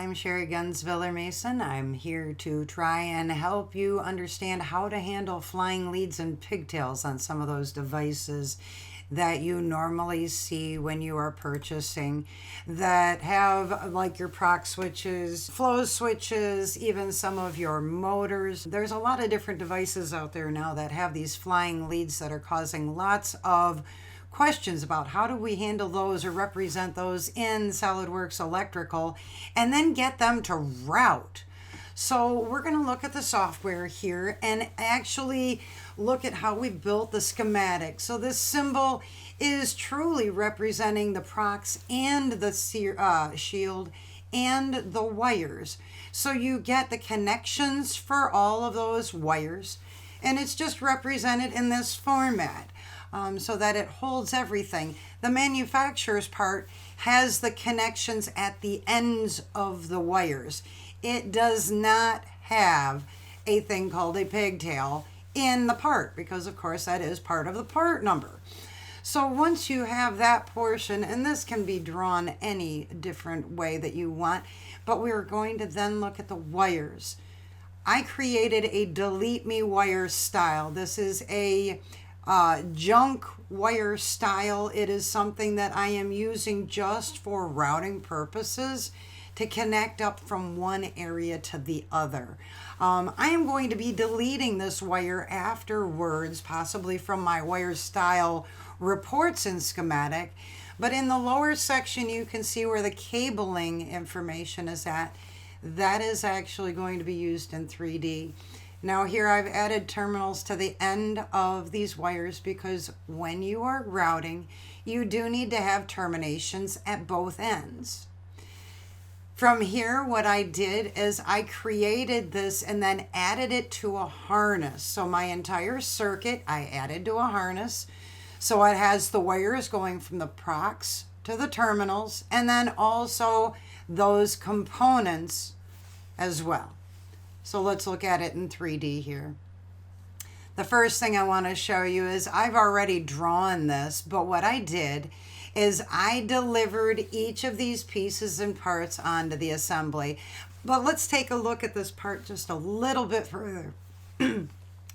I'm Sherry Gunsviller-Mason. I'm here to try and help you understand how to handle flying leads and pigtails on some of those devices that you normally see when you are purchasing that have like your proc switches, flow switches, even some of your motors. There's a lot of different devices out there now that have these flying leads that are causing lots of questions about how do we handle those or represent those in SOLIDWORKS Electrical and then get them to route. So we're going to look at the software here and actually look at how we built the schematic. So this symbol is truly representing the procs and the shield and the wires. So you get the connections for all of those wires, and it's just represented in this format. So that it holds everything. The manufacturer's part has the connections at the ends of the wires. It does not have a thing called a pigtail in the part because, of course, that is part of the part number. So once you have that portion, and this can be drawn any different way that you want, but we're going to then look at the wires. I created a delete me wire style. This is a junk wire style. It is something that I am using just for routing purposes to connect up from one area to the other. I am going to be deleting this wire afterwards, possibly from my wire style reports in schematic, but in the lower section you can see where the cabling information is at. That is actually going to be used in 3D. Now here I've added terminals to the end of these wires because when you are routing, you do need to have terminations at both ends. From here, what I did is I created this and then added it to a harness. So my entire circuit, I added to a harness. So it has the wires going from the procs to the terminals and then also those components as well. So let's look at it in 3D here. The first thing I want to show you is I've already drawn this, but what I did is I delivered each of these pieces and parts onto the assembly. But let's take a look at this part just a little bit further.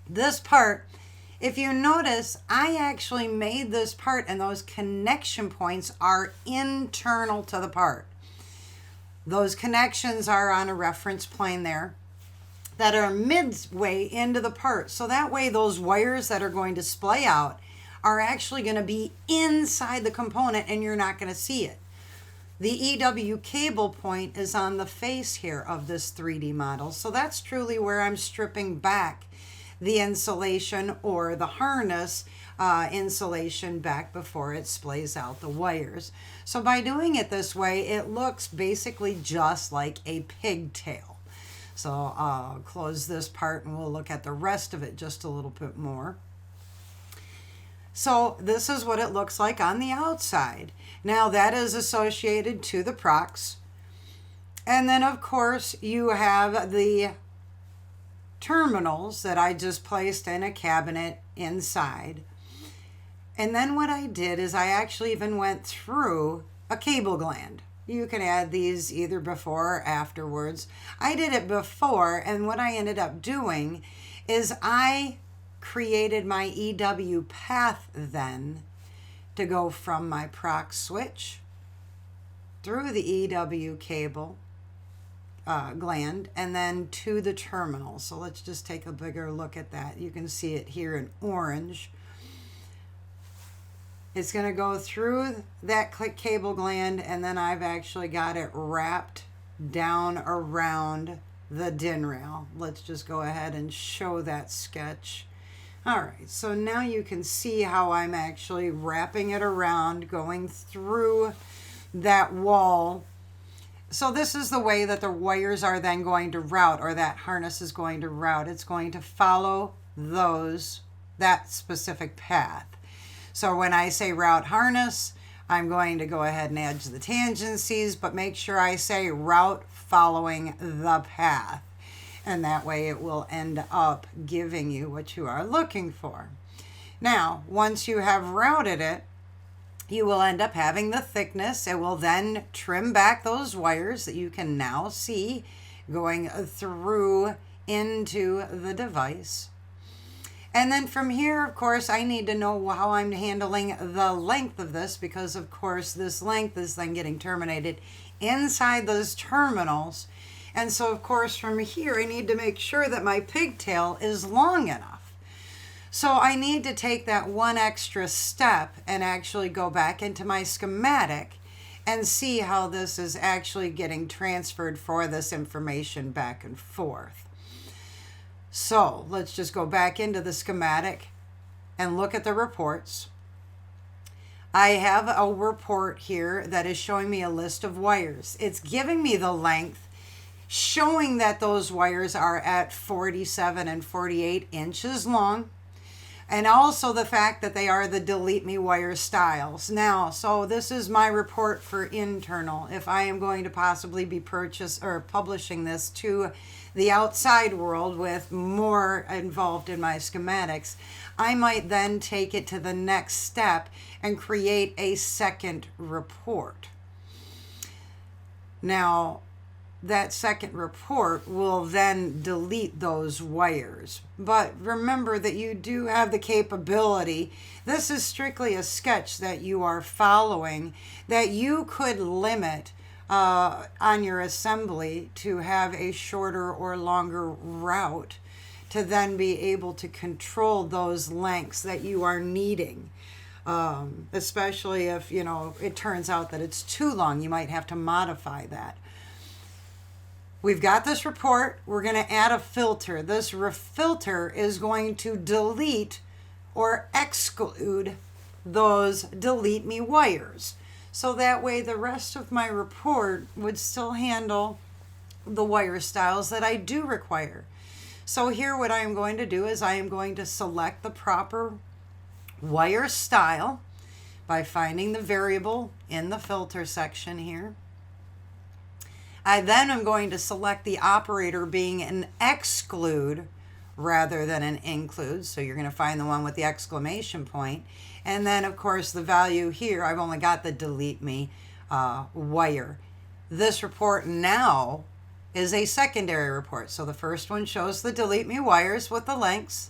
This part, if you notice, I actually made this part and those connection points are internal to the part. Those connections are on a reference plane there that are midway into the part. So that way those wires that are going to splay out are actually going to be inside the component and you're not going to see it. The EW cable point is on the face here of this 3D model. So that's truly where I'm stripping back the insulation or the harness insulation back before it splays out the wires. So by doing it this way, it looks basically just like a pigtail. So I'll close this part and we'll look at the rest of it just a little bit more. So this is what it looks like on the outside. Now that is associated to the procs. And then of course you have the terminals that I just placed in a cabinet inside. And then what I did is I actually even went through a cable gland. You can add these either before or afterwards. I did it before, and what I ended up doing is I created my EW path then to go from my proc switch through the EW cable gland and then to the terminal. So let's just take a bigger look at that. You can see it here in orange. It's going to go through that cable gland, and then I've actually got it wrapped down around the DIN rail. Let's just go ahead and show that sketch. All right, so now you can see how I'm actually wrapping it around, going through that wall. So this is the way that the wires are then going to route, or that harness is going to route. It's going to follow that specific path. So when I say route harness, I'm going to go ahead and add the tangencies, but make sure I say route following the path. And that way it will end up giving you what you are looking for. Now, once you have routed it, you will end up having the thickness. It will then trim back those wires that you can now see going through into the device. And then from here, of course, I need to know how I'm handling the length of this, because of course this length is then getting terminated inside those terminals. And so of course from here I need to make sure that my pigtail is long enough. So I need to take that one extra step and actually go back into my schematic and see how this is actually getting transferred for this information back and forth. So let's just go back into the schematic and look at the reports. I have a report here that is showing me a list of wires. It's giving me the length, showing that those wires are at 47 and 48 inches long. And also the fact that they are the delete me wire styles. Now, so this is my report for internal. If I am going to possibly be publishing this to the outside world with more involved in my schematics, I might then take it to the next step and create a second report. Now, that second report will then delete those wires. But remember that you do have the capability, this is strictly a sketch that you are following, that you could limit on your assembly to have a shorter or longer route to then be able to control those lengths that you are needing. Especially if, it turns out that it's too long, you might have to modify that. We've got this report. We're going to add a filter. This filter is going to delete or exclude those delete me wires. So that way the rest of my report would still handle the wire styles that I do require. So here what I am going to do is I am going to select the proper wire style by finding the variable in the filter section here. I then am going to select the operator being an exclude rather than an include. So you're going to find the one with the exclamation point. And then, of course, the value here, I've only got the delete me wire. This report now is a secondary report. So the first one shows the delete me wires with the lengths.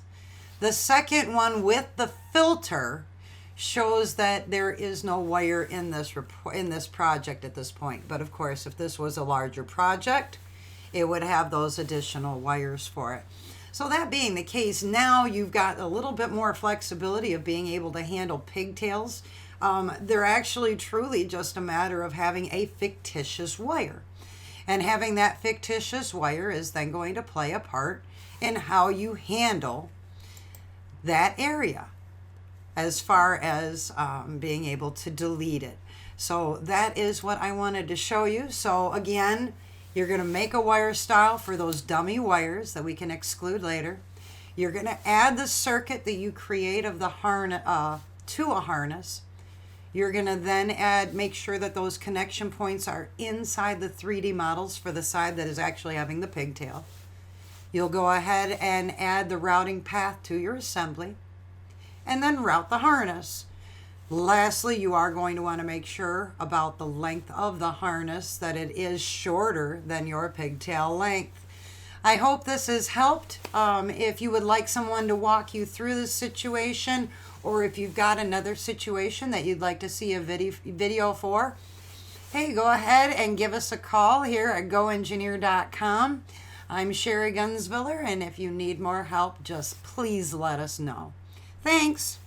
The second one with the filter shows that there is no wire in this project at this point. But of course, if this was a larger project, it would have those additional wires for it. So that being the case, now you've got a little bit more flexibility of being able to handle pigtails. They're actually truly just a matter of having a fictitious wire. And having that fictitious wire is then going to play a part in how you handle that area, as far as being able to delete it. So that is what I wanted to show you. So again, you're going to make a wire style for those dummy wires that we can exclude later. You're going to add the circuit that you create of the harness to a harness. You're going to then make sure that those connection points are inside the 3D models for the side that is actually having the pigtail. You'll go ahead and add the routing path to your assembly, and then route the harness. Lastly, you are going to want to make sure about the length of the harness, that it is shorter than your pigtail length. I hope this has helped. If you would like someone to walk you through this situation, or if you've got another situation that you'd like to see a video for, hey, go ahead and give us a call here at GoEngineer.com. I'm Sherry Gunsviller, and if you need more help, just please let us know. Thanks.